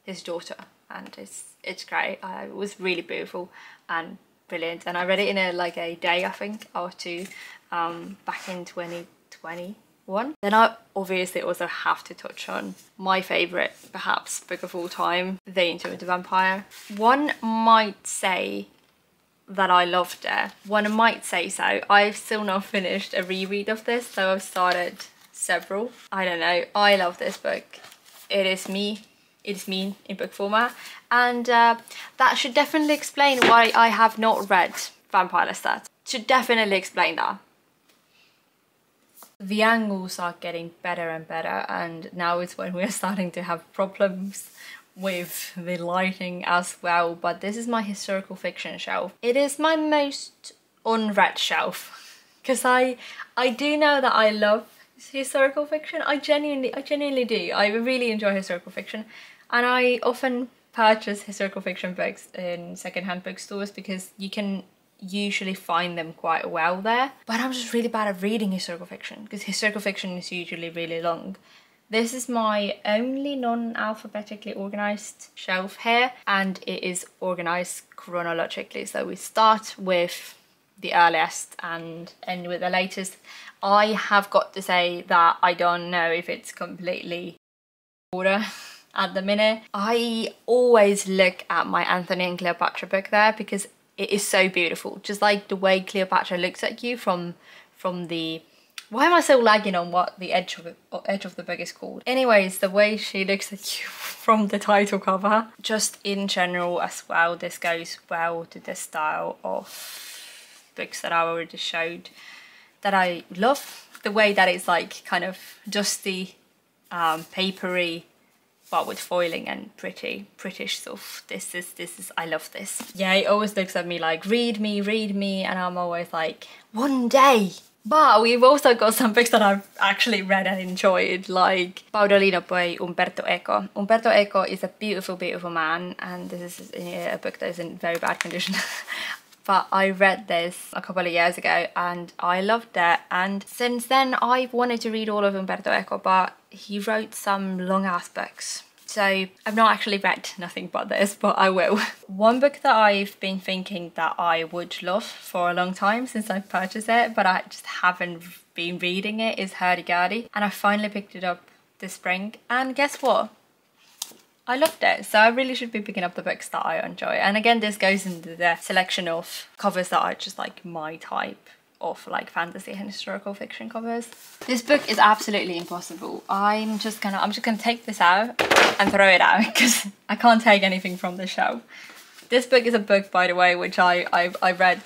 his daughter, and it's great. It was really beautiful and brilliant, and I read it in a day, I think, or two, back in 2021. Then I obviously also have to touch on my favourite, perhaps, book of all time, The Interview with the Vampire. One might say that I loved it. One might say so. I've still not finished a reread of this, so I've started several. I don't know. I love this book. It is me in book format, and that should definitely explain why I have not read Vampire Lestat. Should definitely explain that. The angles are getting better and better, and now is when we're starting to have problems with the lighting as well. But this is my historical fiction shelf. It is my most unread shelf, because I do know that I love historical fiction. I genuinely do. I really enjoy historical fiction, and I often purchase historical fiction books in secondhand bookstores because you can usually find them quite well there. But I'm just really bad at reading historical fiction, because historical fiction is usually really long. This is my only non-alphabetically organised shelf here, and it is organised chronologically. So we start with the earliest and end with the latest. I have got to say that I don't know if it's completely order at the minute. I always look at my Anthony and Cleopatra book there, because it is so beautiful. Just like the way Cleopatra looks at you from the... Why am I so lagging on what the edge of the book is called? Anyways, the way she looks at you from the title cover. Just in general as well, this goes well to the style of books that I already showed that I love. The way that it's like kind of dusty, papery, but with foiling and prettish stuff. This is, I love this. Yeah, he always looks at me like, read me, and I'm always like, one day. But we've also got some books that I've actually read and enjoyed, like Paudolino by Umberto Eco. Umberto Eco is a beautiful man, and this is a book that is in very bad condition. but I read this a couple of years ago and I loved it, and since then I've wanted to read all of Umberto Eco, but he wrote some long ass books. So I've not actually read nothing but this, but I will. One book that I've been thinking that I would love for a long time since I purchased it, but I just haven't been reading it, is Hurdy-Gurdy, and I finally picked it up this spring, and guess what? I loved it. So I really should be picking up the books that I enjoy. And again, this goes into the selection of covers that are just like my type of like fantasy and historical fiction covers. This book is absolutely impossible. I'm just gonna take this out and throw it out because I can't take anything from the shelf. This book is a book, by the way, which I read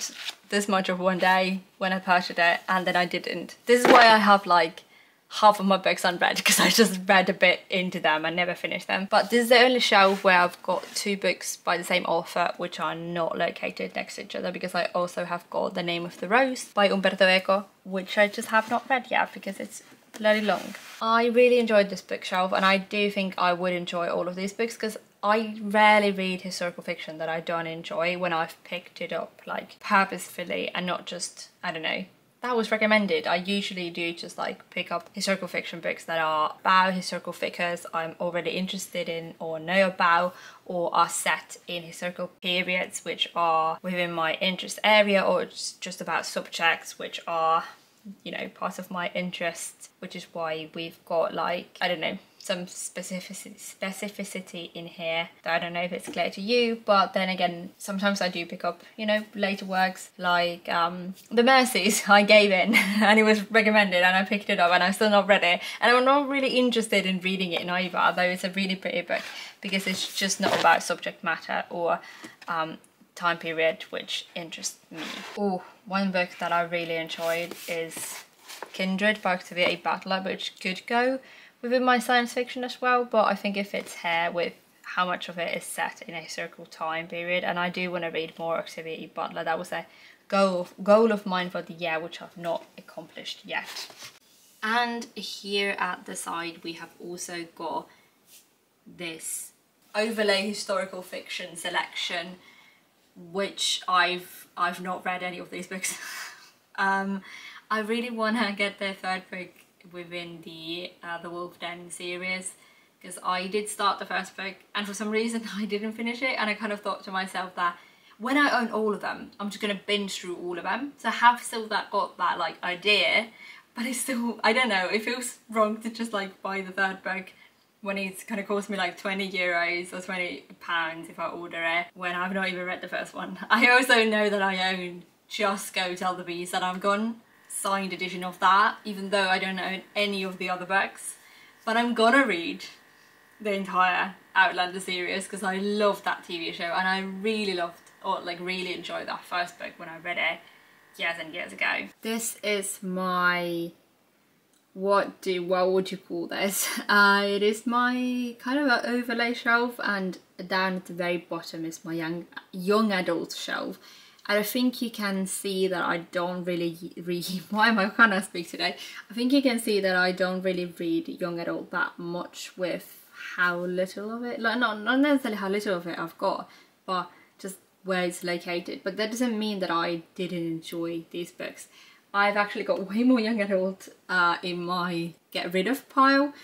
this much of one day when I purchased it, and then I didn't. This is why I have like half of my books unread, because I just read a bit into them and never finished them. But this is the only shelf where I've got two books by the same author which are not located next to each other, because I also have got The Name of the Rose by Umberto Eco, which I just have not read yet because it's bloody long. I really enjoyed this bookshelf, and I do think I would enjoy all of these books, because I rarely read historical fiction that I don't enjoy when I've picked it up like purposefully and not just, I don't know, that was recommended. I usually do just like pick up historical fiction books that are about historical figures I'm already interested in or know about, or are set in historical periods which are within my interest area, or it's just about subjects which are, you know, part of my interest, which is why we've got like, I don't know, some specificity in here that I don't know if it's clear to you. But then again, sometimes I do pick up, you know, later works like The Mercies. I gave in and it was recommended and I picked it up and I've still not read it, and I'm not really interested in reading it either, though it's a really pretty book, because it's just not about subject matter or time period which interests me. Oh, one book that I really enjoyed is Kindred by Octavia E. Butler, which could go within my science fiction as well, but I think it fits here with how much of it is set in a historical time period, and I do want to read more Octavia E. Butler. That was a goal of mine for the year, which I've not accomplished yet. And here at the side we have also got this overlay historical fiction selection, which I've not read any of these books. I really want to get the third book within the Wolf Den series, because I did start the first book and for some reason I didn't finish it, and I kind of thought to myself that when I own all of them I'm just gonna binge through all of them. So I have still got that like idea, but it's still, I don't know, it feels wrong to just like buy the third book when it's gonna cost me like 20 euros or 20 pounds if I order it, when I've not even read the first one. I also know that I own Just Go Tell the Bees That I'm Gone, signed edition of that, even though I don't own any of the other books. But I'm gonna read the entire Outlander series because I love that TV show, and I really loved, or like really enjoyed that first book when I read it years and years ago. This is my, what would you call this? It is my kind of an overlay shelf, and down at the very bottom is my young adult shelf. And I think you can see that I don't really read, why am I kind of speak today? I think you can see that I don't really read young adult that much with how little of it, like not necessarily how little of it I've got, but just where it's located. But that doesn't mean that I didn't enjoy these books. I've actually got way more young adult in my get rid of pile.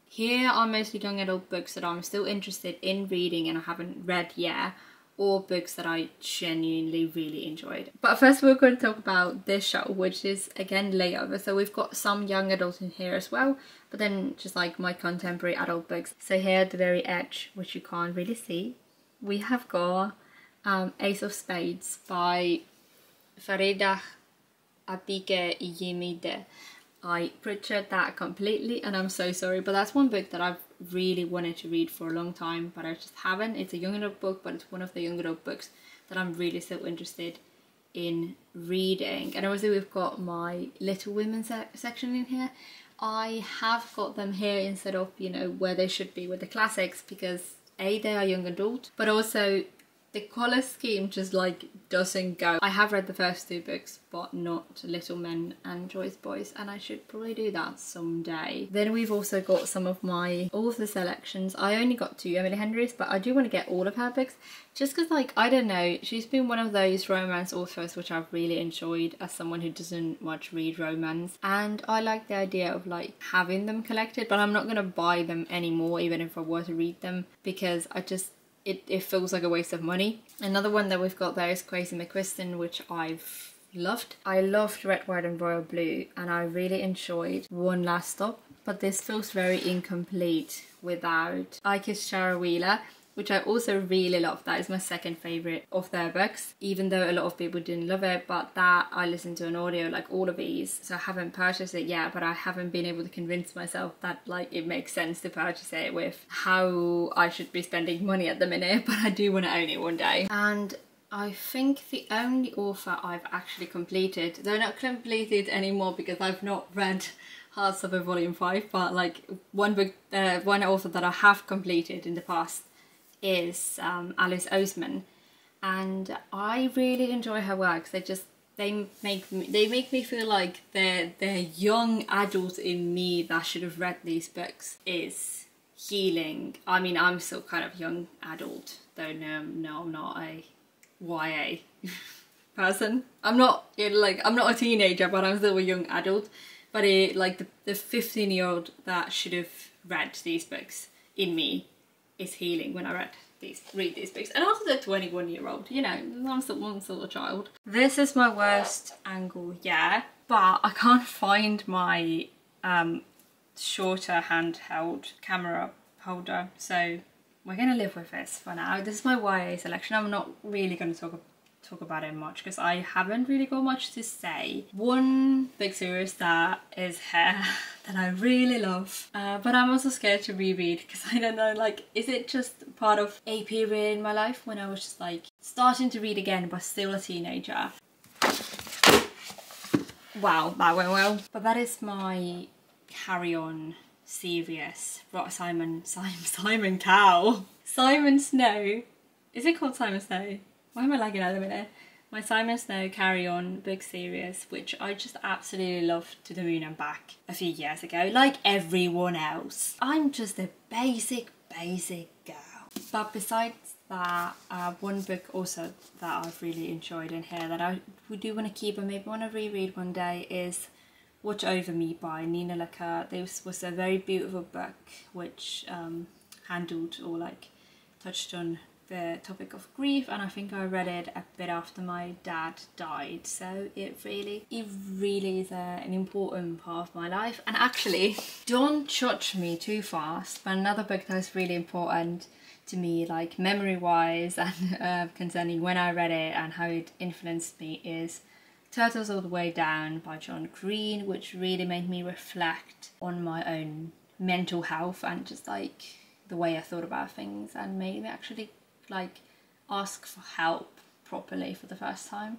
Here are mostly young adult books that I'm still interested in reading and I haven't read yet, or books that I genuinely really enjoyed. But first we're going to talk about this shelf, which is again layover. So we've got some young adult in here as well, but then just like my contemporary adult books. So here at the very edge, which you can't really see, we have got Ace of Spades by Farida Apike Yemide. I butchered that completely and I'm so sorry, but that's one book that I've really wanted to read for a long time, but I just haven't. It's a young adult book, but it's one of the young adult books that I'm really still interested in reading. And obviously we've got my Little Women section in here. I have got them here instead of, you know, where they should be with the classics, because A, they are young adult, but also the colour scheme just like doesn't go. I have read the first 2 books, but not Little Men and Joy's Boys, and I should probably do that someday. Then we've also got some of all of the selections. I only got 2 Emily Henry's, but I do want to get all of her books, just because, like, I don't know, she's been one of those romance authors which I've really enjoyed as someone who doesn't much read romance, and I like the idea of like having them collected, but I'm not going to buy them anymore even if I were to read them, because it feels like a waste of money. Another one that we've got there is Crazy McQuiston, which I've loved. I loved Red, White and Royal Blue, and I really enjoyed One Last Stop, but this feels very incomplete without I Kissed Shara Wheeler, which I also really love. That is my second favourite of their books, even though a lot of people didn't love it, but that I listened to an audio like all of these, so I haven't purchased it yet, but I haven't been able to convince myself that like it makes sense to purchase it with how I should be spending money at the minute, but I do want to own it one day. And I think the only author I've actually completed, though not completed anymore because I've not read Hardstopper Volume 5, but like one author that I have completed in the past is Alice Oseman, and I really enjoy her works. They make me feel like the young adult in me that should have read these books is healing. I mean, I'm still kind of young adult, though no, I'm not a YA person. I'm not a teenager, but I'm still a young adult. But like the 15-year-old that should have read these books in me is healing when I read these books. And also the 21-year-old, you know, I'm still a child. This is my worst angle, yeah, but I can't find my shorter handheld camera holder, so we're gonna live with this for now. This is my YA selection. I'm not really gonna talk about it much because I haven't really got much to say. One big series that is here that I really love, but I'm also scared to reread because I don't know, like, is it just part of a period in my life when I was just like starting to read again but still a teenager? Wow, that went well. But that is my Carry On series. Simon Cowell. Simon Snow. Is it called Simon Snow? Why am I lagging out a minute? My Simon Snow Carry On book series, which I just absolutely loved to the moon and back a few years ago, like everyone else. I'm just a basic girl. But besides that, one book also that I've really enjoyed in here that we do want to keep and maybe want to reread one day is Watch Over Me by Nina LaCour. This was a very beautiful book which handled or like touched on the topic of grief, and I think I read it a bit after my dad died, so it really is an important part of my life. And actually, don't judge me too fast, but another book that's really important to me, like memory wise and concerning when I read it and how it influenced me, is Turtles All the Way Down by John Green, which really made me reflect on my own mental health and just like the way I thought about things, and made me actually like ask for help properly for the first time.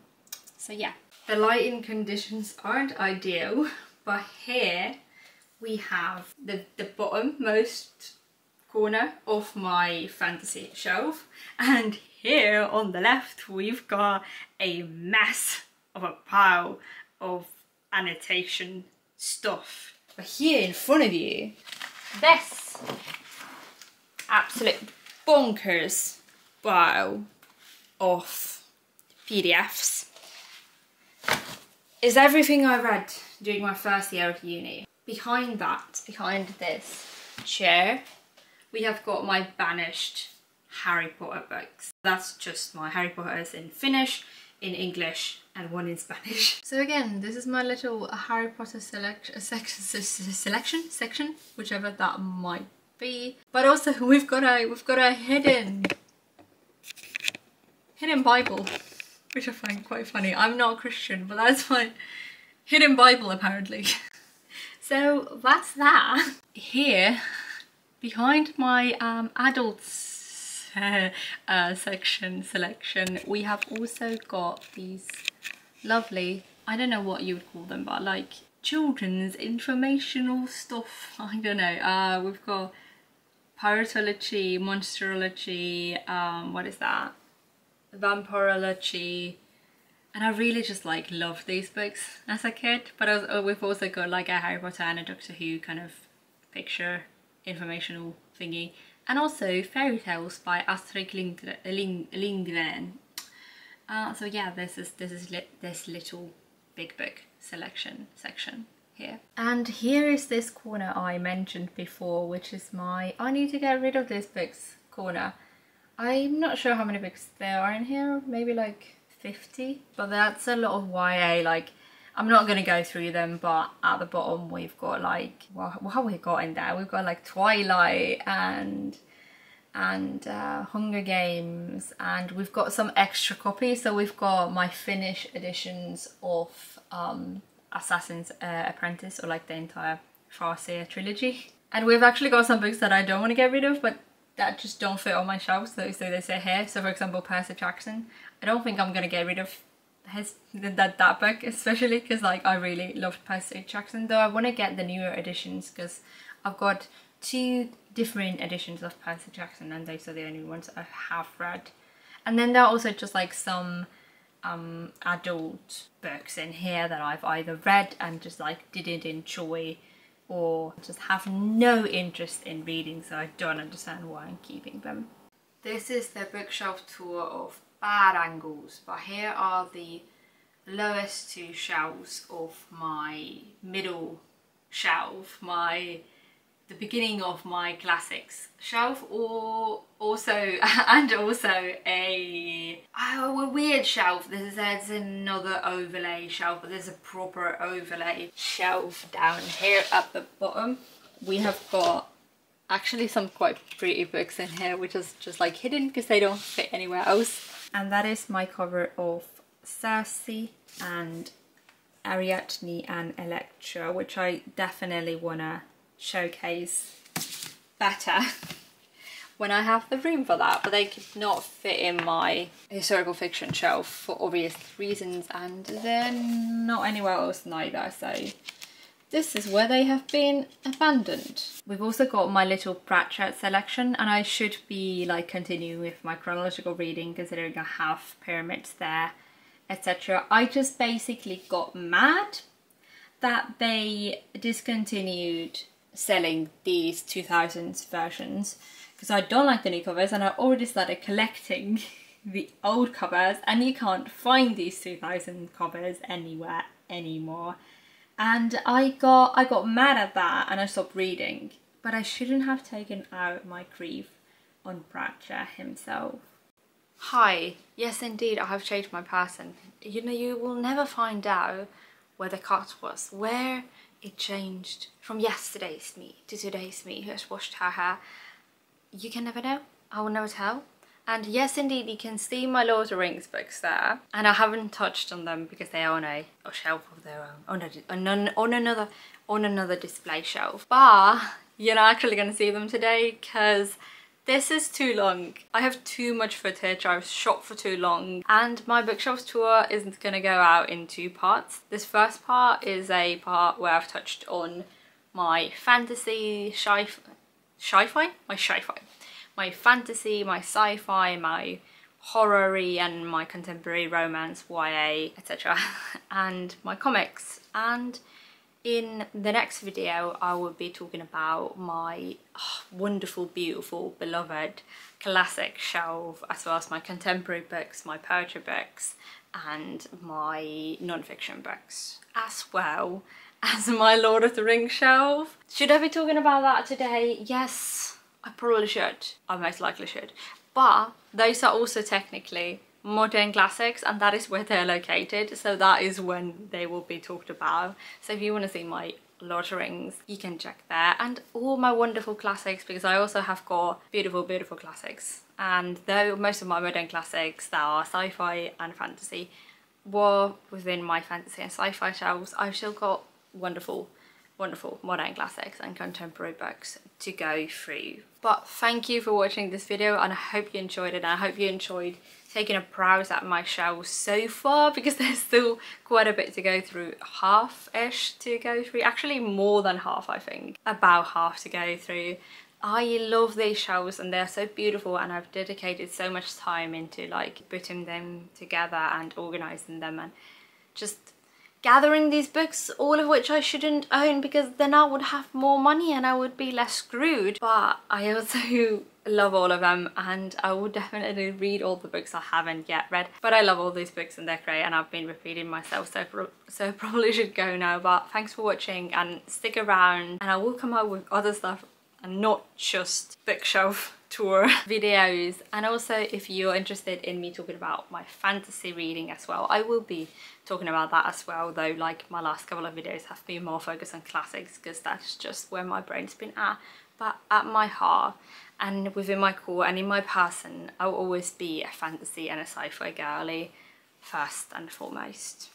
So yeah, the lighting conditions aren't ideal, but here we have the bottommost corner of my fantasy shelf, and here on the left we've got a mess of a pile of annotation stuff. But here in front of you, this absolute bonkers pile of PDFs is everything I read during my first year of uni. Behind this chair, we have got my banished Harry Potter books. That's just my Harry Potters in Finnish, in English, and one in Spanish. So again, this is my little Harry Potter selection, whichever that might be. But also we've got a hidden Bible, which I find quite funny. I'm not a Christian, but that's my hidden Bible apparently. So that's that. Here, behind my adults selection, we have also got these lovely, I don't know what you would call them, but like children's informational stuff. I don't know. We've got Piratology, Monsterology, what is that? Vampirology, and I really just like loved these books as a kid. But we've also got like a Harry Potter and a Doctor Who kind of picture informational thingy, and also fairy tales by Astrid Lindgren. So yeah, this is this little big book section here. And here is this corner I mentioned before, which is my I need to get rid of this books corner. I'm not sure how many books there are in here, maybe like 50, but that's a lot of YA. Like, I'm not gonna go through them, but at the bottom we've got like, well, what have we got in there? We've got like Twilight and Hunger Games, and we've got some extra copies. So we've got my Finnish editions of Assassin's Apprentice, or like the entire Farseer trilogy. And we've actually got some books that I don't want to get rid of, but that just don't fit on my shelves, so they say here. So for example, Percy Jackson, I don't think I'm gonna get rid of that book, especially because like I really loved Percy Jackson, though I want to get the newer editions because I've got 2 different editions of Percy Jackson, and those are the only ones I have read. And then there are also just like some adult books in here that I've either read and just like didn't enjoy, or just have no interest in reading, so I don't understand why I'm keeping them. This is the bookshelf tour of Bad Angles, but here are the lowest 2 shelves of my middle shelf, the beginning of my classics shelf, or also a weird shelf. There's another overlay shelf, but there's a proper overlay shelf down here at the bottom. We have got actually some quite pretty books in here, which is just like hidden because they don't fit anywhere else. And that is my cover of Circe and Ariadne and Electra, which I definitely wanna showcase better when I have the room for that, but they could not fit in my historical fiction shelf for obvious reasons, and they're not anywhere else neither, so this is where they have been abandoned. We've also got my little Pratchett selection, and I should be like continuing with my chronological reading considering I have pyramids there, etc. I just basically got mad that they discontinued selling these 2000s versions because I don't like the new covers, and I already started collecting the old covers, and you can't find these 2000 covers anywhere anymore. And I got mad at that and I stopped reading, but I shouldn't have taken out my grief on Pratchett himself. Hi, yes indeed, I have changed my person. You know, you will never find out where the cut was, where it changed from yesterday's me to today's me who has washed her hair. You can never know, I will never tell. And yes indeed, you can see my Lord of the Rings books there, and I haven't touched on them because they are on a shelf of their own, on another display shelf. But you're not actually going to see them today because this is too long. I have too much footage, I've shot for too long, and my bookshelf tour isn't going to go out in 2 parts. This first part is a part where I've touched on my fantasy, my fantasy, my sci-fi, my horror-y and my contemporary romance, YA, etc. and my comics. And in the next video I will be talking about my wonderful, beautiful, beloved classic shelf, as well as my contemporary books, my poetry books and my non-fiction books, as well as my Lord of the Rings shelf. Should I be talking about that today? Yes, I probably should. I most likely should. But those are also technically modern classics, and that is where they're located, so that is when they will be talked about. So if you want to see my Lord of the Rings, you can check there, and all my wonderful classics, because I also have got beautiful, beautiful classics. And though most of my modern classics that are sci-fi and fantasy were within my fantasy and sci-fi shelves, I've still got wonderful, wonderful modern classics and contemporary books to go through. But thank you for watching this video, and I hope you enjoyed it, and I hope you enjoyed taking a browse at my shelves so far, because there's still quite a bit to go through, half-ish to go through, actually more than half, I think, about half to go through. I love these shelves and they're so beautiful, and I've dedicated so much time into like putting them together and organising them and just gathering these books, all of which I shouldn't own because then I would have more money and I would be less screwed. But I also love all of them, and I will definitely read all the books I haven't yet read. But I love all these books and they're great, and I've been repeating myself, so probably should go now. But thanks for watching and stick around, and I will come out with other stuff and not just bookshelf tour videos. And also, if you're interested in me talking about my fantasy reading as well, I will be talking about that as well, though like my last couple of videos have been more focused on classics because that's just where my brain's been at. But at my heart and within my core and in my person, I'll always be a fantasy and a sci-fi girly first and foremost.